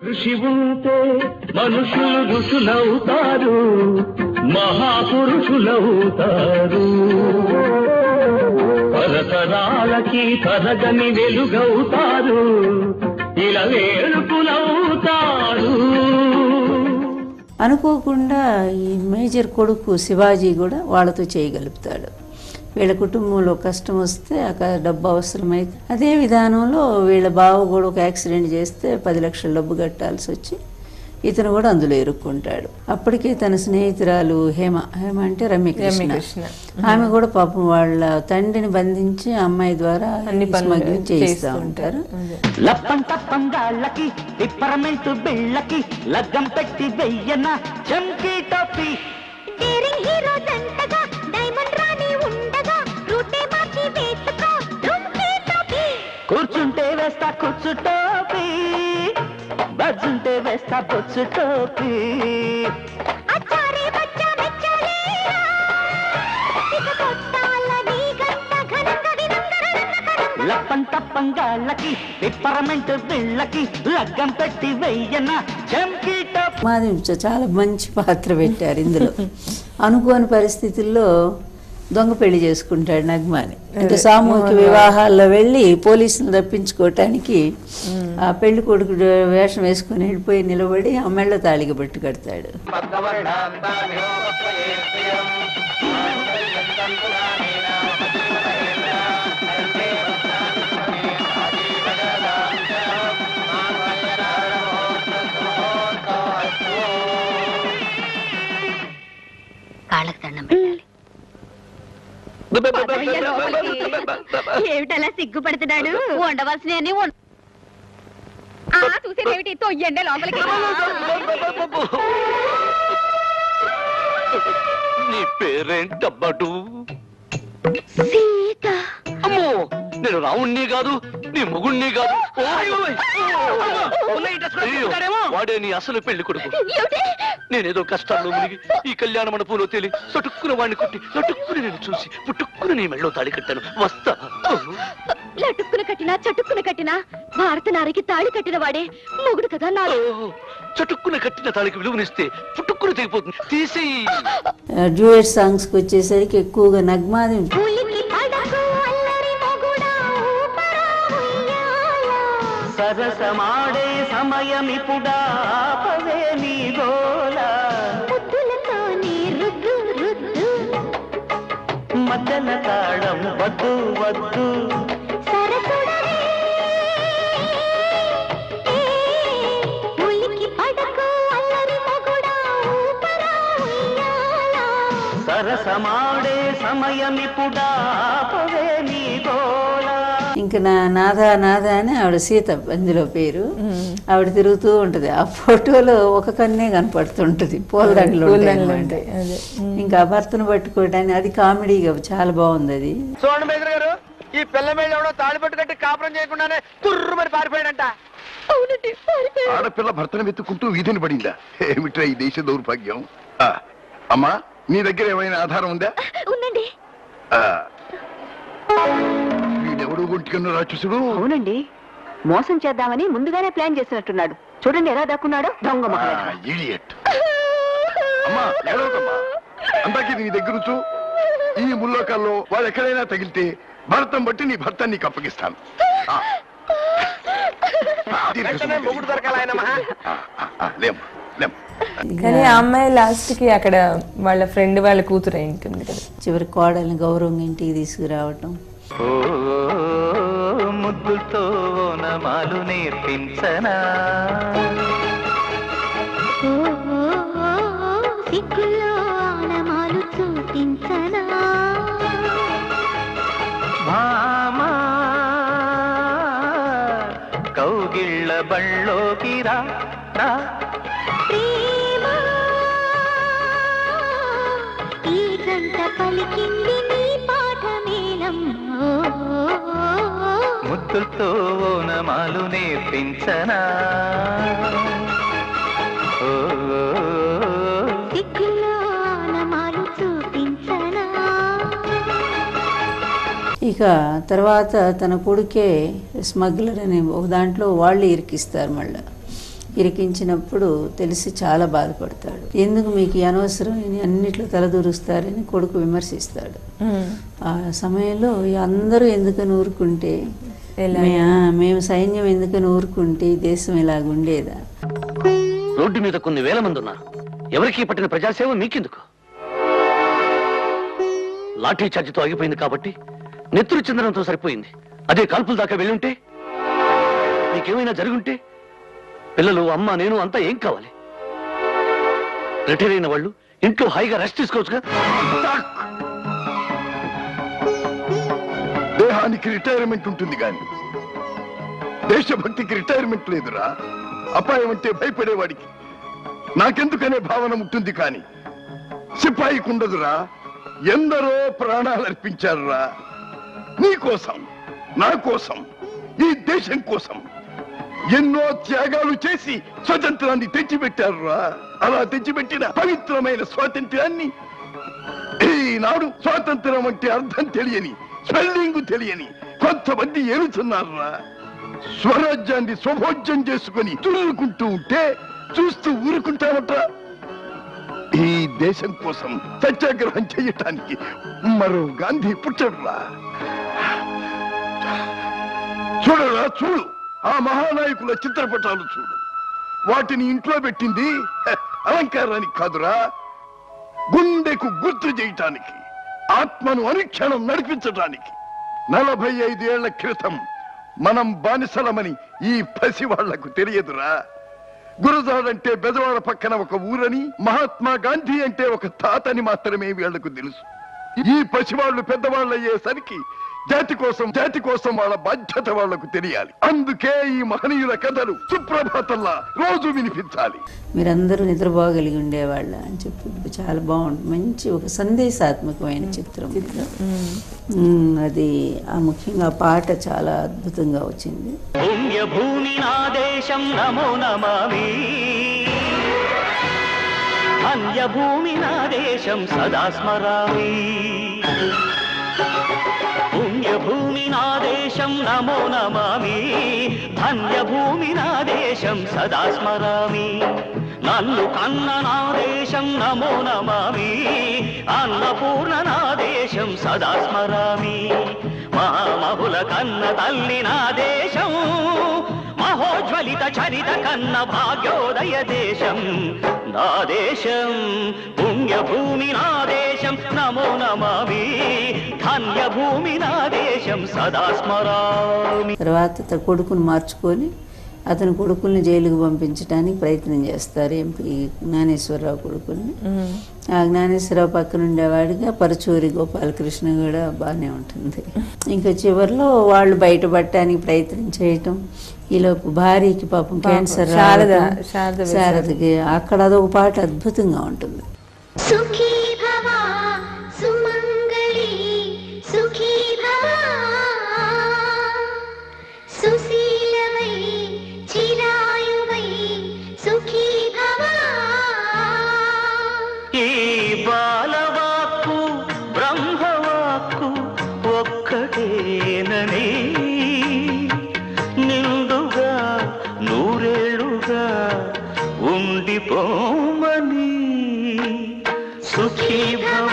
ఋషి ఉంటే మనుషులు ఋషులవుతారు, మహాపురుషులవుతారు. తరతరాలకి తరగని వెలుగవుతారు, ఇలా వేడుకులవుతారు. అనుకోకుండా ఈ మేజర్ కొడుకు శివాజీ కూడా వాళ్ళతో చేయగలుగుతాడు. వీళ్ళ కుటుంబంలో కష్టం వస్తే డబ్బు అవసరమైతే అదే విధానంలో వీళ్ళ బావ కూడా ఒక యాక్సిడెంట్ చేస్తే 10 లక్షల డబ్బు కట్టాల్సి వచ్చి ఇతను కూడా అందులో ఇరుక్కుంటాడు. అప్పటికే తన స్నేహితురాలు హేమ అంటే రమ్యకృష్ణ, ఆమె కూడా పాపం వాళ్ళ తండ్రిని బంధించి అమ్మాయి ద్వారా స్మగ్లింగ్ చేయిస్తూ ఉంటారు. కూర్చుంటే వేస్తా కూర్చు టోపీ, బజ్జుంటే వేస్తా బొచ్చు టోపీ. లప్పం తప్పంగాళ్ళకి పిప్పరమెంట్ బిళ్ళకి లగ్గం పెట్టి వెయ్యన చంకీ టోపీ. మాది చాలా మంచి పాత్ర పెట్టారు ఇందులో. అనుకోని పరిస్థితుల్లో దొంగ పెళ్లి చేసుకుంటాడు నగ్మాని. అంటే సామూహిక వివాహాల్లో వెళ్ళి పోలీసులు తప్పించుకోవటానికి ఆ పెళ్లి కొడుకు వేషం వేసుకుని వెళ్ళిపోయి నిలబడి ఆ మెళ్ళ తాళికి పట్టు కడతాడు. కాళ్ళకు దండం పెట్టాలి. ఏమిటలా సిగ్గుపడుతున్నాడు? ఉండవలసిన చూసేదేమిటి? తొయ్యండి లోపలికి. నీ పేరేంటబ్బటు? సీత. అమ్మో, నేను రావుణ్ణి కాదు, నీ మొగుణ్ణి కాదు. వాడే నీ అసలు పెళ్లి కొడుకు. నేనేదో కష్టాల్లో మునిగి ఈ కళ్యాణ మండపంలో తేలి చటుక్కున వాడిని కొట్టి చటుక్కుని నేను చూసి పుట్టుక్కున నీ మెళ్ళో తాళి కట్టాను. వస్తా. లటుక్కున కట్టినా చటుక్కున కట్టినా భారత నారికి తాళి కట్టిన వాడే మొగుడు కదా. నా చటుక్కున కట్టిన తాళికి విలువనిస్తే పుట్టుక్కున తెగిపోతుంది. తీసి డ్యూయట్ సాంగ్స్కి వచ్చేసరికి ఎక్కువగా నగ్మాది సరసమాడే సమయమిపుడా పవే నీ గోల మద్దన తాళం వద్దు వద్దు సరసమాడే సమయమిపుడా పవే నీ గోల. ఇంకా నాదా అని ఆవిడ సీత అందులో పేరు. ఆవిడ తిరుగుతూ ఉంటది. ఆ ఫోటోలో ఒక కన్నే కనపడుతుంటది, పూలదండలు ఉంటాయి. ఇంకా భర్తను పట్టుకోవడానికి అది కామెడీగా చాలా బాగుంది. అది చూడండి మేజర్ గారు, ఈ పిల్ల మీద ఎవడో తాళి పట్టు కట్టి కాపురం చేయకుండానే తుర్రు మరి పారిపోయాడంట. ఆడపిల్ల భర్తను వెతుక్కుంటూ వీధిని పడిందా? ఏమిట్రా ఈ దేశ దౌర్భాగ్యం. అమ్మా, నీ దగ్గర ఏమైనా ఆధారం ఉందా? ఉందండి. వీడెవడు గుంటికన్నా రాక్షసుడు? అవునండి, మోసం చేద్దామని ముందుగానే ప్లాన్ చేసినట్టున్నాడు. చూడండి ఎలా దాక్కున్నాడో దొంగ. ఇడియట్. అమ్మా ఏడవకమ్మా, అందాకి నీ దగ్గర ఉంచు. ఈ ముల్లోకాల్లో వాళ్ళు ఎక్కడైనా తగిలితే భర్తం బట్టి నీ భర్త నీకు అప్పగిస్తాను. మొగుడు దొరకాలయనమ్మా. కానీ ఆ అమ్మాయి లాస్ట్ కి అక్కడ వాళ్ళ ఫ్రెండ్ వాళ్ళ కూతురు ఉంటుంది కదా, చివరి కోడల్ని గౌరవంగా ఇంటికి తీసుకురావటం. ముద్దుతో నమాలు నేర్పించనా, సిగ్గులో నమాలు చూపించనా, భామా కౌగిళ్ళ బళ్ళోకి రా రా. ఈ గంట పలికింది నీ పాఠమేలం. ముద్దుతో నమాలు నేర్పించనా, సిగ్గులో నమాలు చూపించనా. ఇక తర్వాత తన కొడుకే స్మగ్లర్ అని ఒక దాంట్లో వాళ్ళు ఇరికిస్తారు. మళ్ళీ ఇరికించినప్పుడు తెలిసి చాలా బాధపడతాడు. ఎందుకు మీకు ఈ అనవసరం అన్నిట్లో తలదూరుస్తారని కొడుకు విమర్శిస్తాడు. ఆ సమయంలో అందరూ ఎందుకని ఊరుకుంటే, మేము సైన్యం ఎందుకని ఊరుకుంటే ఈ దేశం ఇలాగుండేదా? రోడ్డు మీద కొన్ని వేల మంది ఉన్నారు, ఎవరికి పట్టిన ప్రజాసేవ మీకెందుకు? లాఠీ చార్జితో ఆగిపోయింది కాబట్టి నెత్తురు చిందనంతో సరిపోయింది. అదే కాల్పుల దాకా వెళ్ళుంటే, మీకేమైనా జరుగుంటే, పిల్లలు, అమ్మ, నేను అంతా ఏం కావాలి? రిటైర్ అయిన వాళ్ళు ఇంట్లో హాయిగా రెస్ట్ తీసుకోవచ్చుగా. దేహానికి రిటైర్మెంట్ ఉంటుంది గాని దేశభక్తికి రిటైర్మెంట్ లేదురా. అపాయం అంటే భయపడేవాడికి నాకెందుకనే భావన ఉంటుంది కానీ సిపాయికి ఉండదురా. ఎందరో ప్రాణాలు అర్పించారురా, నీ కోసం, నా కోసం, ఈ దేశం కోసం ఎన్నో త్యాగాలు చేసి స్వతంత్రాన్ని తెచ్చిపెట్టారురా. అలా తెచ్చిపెట్టిన పవిత్రమైన స్వాతంత్ర్యాన్ని ఈనాడు స్వాతంత్రం అంటే అర్థం తెలియని, స్పెల్లింగ్ తెలియని కొంతమంది ఏలుతున్నారురా. స్వరాజ్యాన్ని స్వభోజ్యం చేసుకుని తురుముకుంటూ ఉంటే చూస్తూ ఊరుకుంటామట. ఈ దేశం కోసం సత్యాగ్రహం చేయటానికి మరో గాంధీ పుట్టడురా. చూడరా, చూడు, ఆ మహానాయకుల చిత్రపటాలు చూడు. వాటిని ఇంట్లో పెట్టింది అలంకారానికి కాదురా, గుండెకు గుర్తు చేయటానికి, ఆత్మను అనుక్షణం నడిపించటానికి. 45 ఏళ్ల క్రితం మనం బానిసలమని ఈ పసి వాళ్లకు తెలియదురా. గురజాడంటే బెజవాడ పక్కన ఒక ఊరని, మహాత్మా గాంధీ అంటే ఒక తాతని మాత్రమే వీళ్లకు తెలుసు. ఈ పసివాళ్లు పెద్దవాళ్ళు అయ్యేసరికి జాతి కోసం వాళ్ళ బాధ్యత వాళ్లకు తెలియాలి. అందుకే ఈ మహనీయుల కథలు సుప్రభాతంలా రోజు వినిపించాలి. మీరందరూ నిద్రపోగలిగి ఉండేవాళ్ళ అని చెప్పి చాలా బాగుంటుంది. మంచి ఒక సందేశాత్మకమైన చిత్రం. అది ముఖ్యంగా పాట చాలా అద్భుతంగా వచ్చింది. పుణ్యభూమి నా దేశం నమో నమామి, అన్యభూమి నా దేశం సదా స్మరామి. పుణ్యభూమి నా దేశం నమో నమామి, ధన్యభూమి నా దేశం సదా స్మరామి. నన్ను కన్న నా దేశం నమో నమామి, అన్నపూర్ణ నా దేశం సదా స్మరామి. మహామహుల కన్న తల్లి నా దేశం, మహోజ్వలిత చరిత కన్న భాగ్యోదయ దేశం నా దేశం. పుణ్యభూమి నా దేశం నమో నమామి, ధన్యభూమి నా దేశం సదా స్మరామి. తర్వాత కొడుకును మార్చుకొని అతని కొడుకుల్ని జైలుకు పంపించడానికి ప్రయత్నం చేస్తారు. ఎంపీ జ్ఞానేశ్వరరావు కొడుకుల్ని. ఆ జ్ఞానేశ్వరరావు పక్కన ఉండేవాడిగా పరచూరి గోపాలకృష్ణ కూడా బాగానే ఉంటుంది. ఇంకా చివరిలో వాళ్ళు బయటపడటానికి ప్రయత్నం చేయటం, ఈలోపు భార్యకి పాపం క్యాన్సర్ శారదకి అక్కడ అదొక పాట అద్భుతంగా ఉంటుంది. సుఖీ భవ సుమంగళి సుఖీ భవ, సుశీలవై చిరాయువై సుఖీ భవ. ఈ బాలవాక్కు బ్రహ్మవాక్కు ఒక్కటేనని, నిండుగా నూరేళ్లుగా ఉండిపోమని. సుఖీ భవ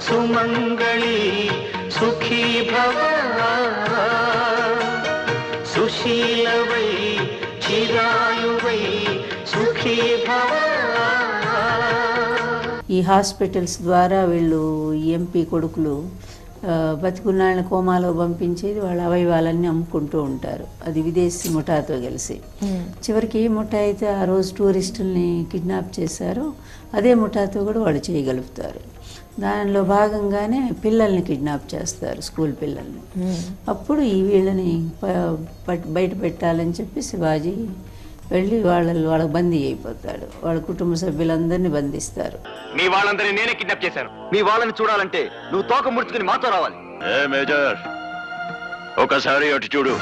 సుమంగళి సుఖీ భవ, సుశీలవై చిరాయువై సుఖీ భవ. ఈ హాస్పిటల్స్ ద్వారా వీళ్ళు ఎంపీ కొడుకులు బతికున్నాళ్ళని కోమాలో పంపించేది, వాళ్ళ అవయవాలన్నీ అమ్ముకుంటూ ఉంటారు. అది విదేశీ ముఠాతో కలిసి. చివరికి ఏ ముఠా అయితే ఆ రోజు టూరిస్టుల్ని కిడ్నాప్ చేశారో అదే ముఠాతో కూడా వాళ్ళు చేయగలుగుతారు. దానిలో భాగంగానే పిల్లల్ని కిడ్నాప్ చేస్తారు, స్కూల్ పిల్లల్ని. అప్పుడు ఈ వీళ్ళని బయట పెట్టాలని చెప్పి శివాజీ వెళ్ళి వాళ్ళకి బందీ అయిపోతాడు. వాళ్ళ కుటుంబ సభ్యులందరినీ బంధిస్తారు. మీ వాళ్ళందరినీ నేనే కిడ్నాప్ చేశాను. మీ వాళ్ళని చూడాలంటే నువ్వు తోక ముడుచుకుని మాతో రావాలి. ఏ మేజర్, ఒకసారి అటు చూడు.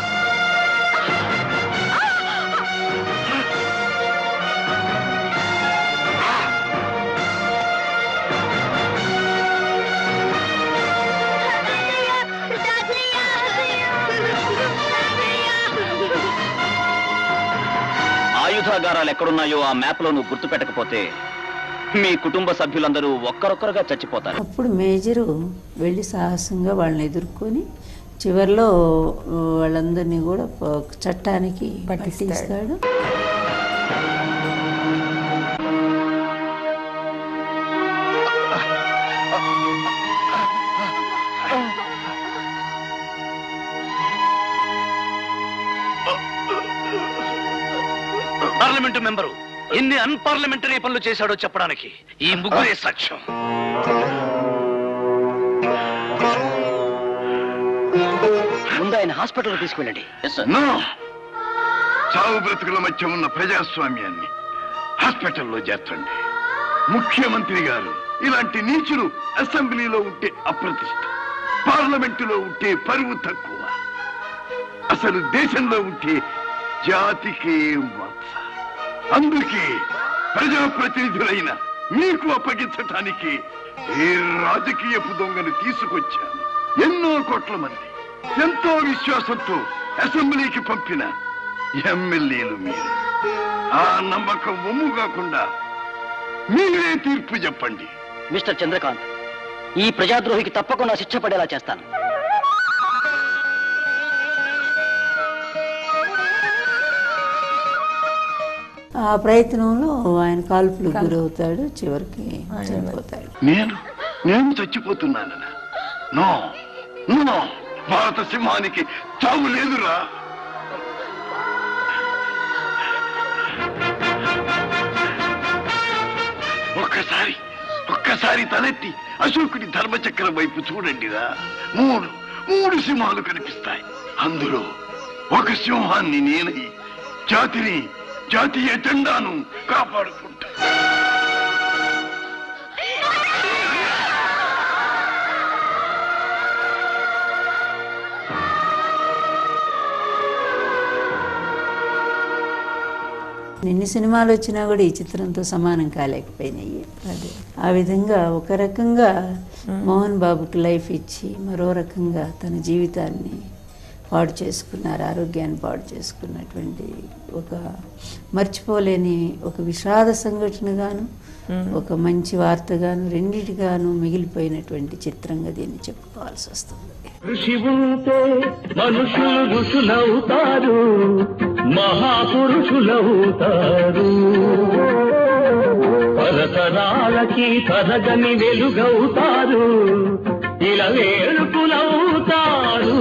కర్మాగారాలు ఎక్కడున్నాయో ఆ మ్యాప్ లో నువ్వు గుర్తు పెట్టకపోతే మీ కుటుంబ సభ్యులందరూ ఒక్కరొక్కరుగా చచ్చిపోతారు. అప్పుడు మేజరు వెళ్ళి సాహసంగా వాళ్ళని ఎదుర్కొని చివరిలో వాళ్ళందరినీ కూడా చట్టానికి పట్టిస్తాడు. పార్లమెంటు మెంబరు ఎన్ని అన్పార్లమెంటరీ పనులు చేశాడో చెప్పడానికి ఈ ముగ్గురే సాక్ష్యం. ముందు ఆయన హాస్పిటల్ తీసుకెళ్ళండి. చావు బ్రతుకుల మధ్య ఉన్న ప్రజాస్వామ్యాన్ని హాస్పిటల్లో చేర్చండి. ముఖ్యమంత్రి గారు ఇలాంటి నీచులు అసెంబ్లీలో ఉంటే అప్రతిష్ట, పార్లమెంటులో ఉంటే పరువు తక్కువ, అసలు దేశంలో ఉంటే జాతికి మచ్చ. అందుకే ప్రజాప్రతినిధులైన మీకు అప్పగించటానికి ఏ రాజకీయపు దొంగను తీసుకొచ్చాను. ఎన్నో కోట్ల మంది ఎంతో విశ్వాసంతో అసెంబ్లీకి పంపిన ఎమ్మెల్యేలు మీరు. ఆ నమ్మకం ఒమ్ము కాకుండా మీరే తీర్పు చెప్పండి. మిస్టర్ చంద్రకాంత్, ఈ ప్రజాద్రోహికి తప్పకుండా శిక్ష పడేలా చేస్తాను. ఆ ప్రయత్నంలో ఆయన కాల్పులకు గురవుతాడు, చివరికి చనిపోతాడు. నేను చచ్చిపోతున్నానన్నా? నో నో, భారత సింహానికి చావు లేదురా. ఒక్కసారి తలెత్తి అశోకుడి ధర్మచక్రం వైపు చూడండిరా. మూడు సింహాలు కనిపిస్తాయి. అందులో ఒక సింహాన్ని నేనై జాతీయ జెండాను కాపాడుకుంటా. ఎన్ని సినిమాలు వచ్చినా కూడా ఈ చిత్రంతో సమానం కాలేకపోయినాయి. ఆ విధంగా ఒక రకంగా మోహన్ బాబుకి లైఫ్ ఇచ్చి మరో రకంగా తన జీవితాన్ని పాడు చేసుకున్నారు, ఆరోగ్యాన్ని పాడు చేసుకున్నటువంటి ఒక మర్చిపోలేని ఒక విషాద సంఘటనగాను ఒక మంచి వార్తగాను రెండిటిగాను మిగిలిపోయినటువంటి చిత్రంగా దీన్ని చెప్పుకోవాల్సి వస్తుంది. ఋషి ఉంటే మనుషులు ఋషులవుతారు, మహాపురుషులవుతారు, తరతరాలకి తరగని వెలుగవుతారు, ఇలా వేడుకులవుతారు.